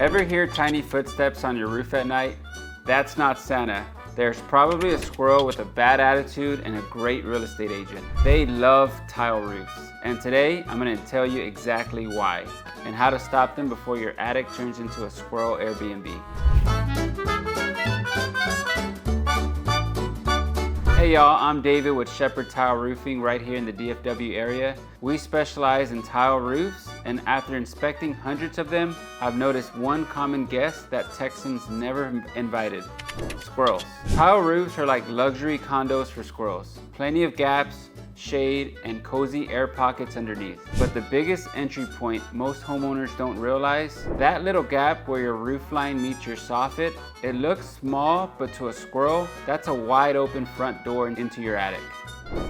Ever hear tiny footsteps on your roof at night? That's not Santa. There's probably a squirrel with a bad attitude and a great real estate agent. They love tile roofs. And today, I'm gonna tell you exactly why and how to stop them before your attic turns into a squirrel Airbnb. Hey y'all, I'm David with Shepherd Tile Roofing right here in the DFW area. We specialize in tile roofs, and after inspecting hundreds of them, I've noticed one common guest that Texans never invited: squirrels. Tile roofs are like luxury condos for squirrels. Plenty of gaps, shade, and cozy air pockets underneath. But the biggest entry point most homeowners don't realize, that little gap where your roof line meets your soffit, it looks small, but to a squirrel, that's a wide open front door into your attic.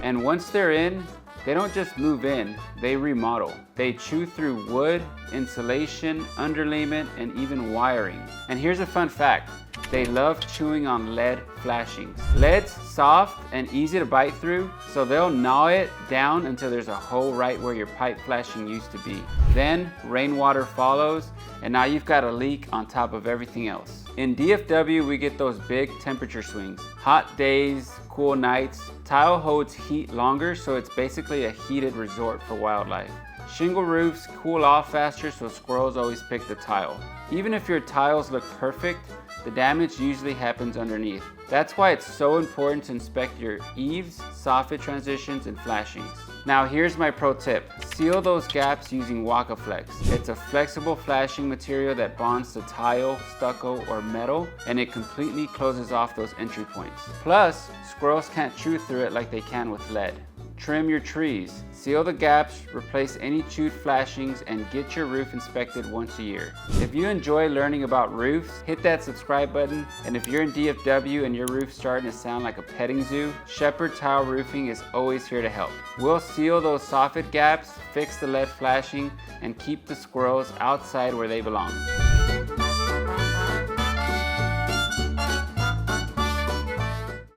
And once they're in, they don't just move in, they remodel. They chew through wood, insulation, underlayment, and even wiring. And here's a fun fact: they love chewing on lead flashings. Lead's soft and easy to bite through, so they'll gnaw it down until there's a hole right where your pipe flashing used to be. Then rainwater follows, and now you've got a leak on top of everything else. In DFW, we get those big temperature swings. Hot days, cool nights. Tile holds heat longer, so it's basically a heated resort for wildlife. Shingle roofs cool off faster, so squirrels always pick the tile. Even if your tiles look perfect, the damage usually happens underneath. That's why it's so important to inspect your eaves, soffit transitions, and flashings. Now here's my pro tip: seal those gaps using Wakaflex. It's a flexible flashing material that bonds to tile, stucco, or metal, and it completely closes off those entry points. Plus, squirrels can't chew through it like they can with lead. Trim your trees, seal the gaps, replace any chewed flashings, and get your roof inspected once a year. If you enjoy learning about roofs, hit that subscribe button. And if you're in DFW and your roof's starting to sound like a petting zoo, Shepherd Tile Roofing is always here to help. We'll seal those soffit gaps, fix the lead flashing, and keep the squirrels outside where they belong.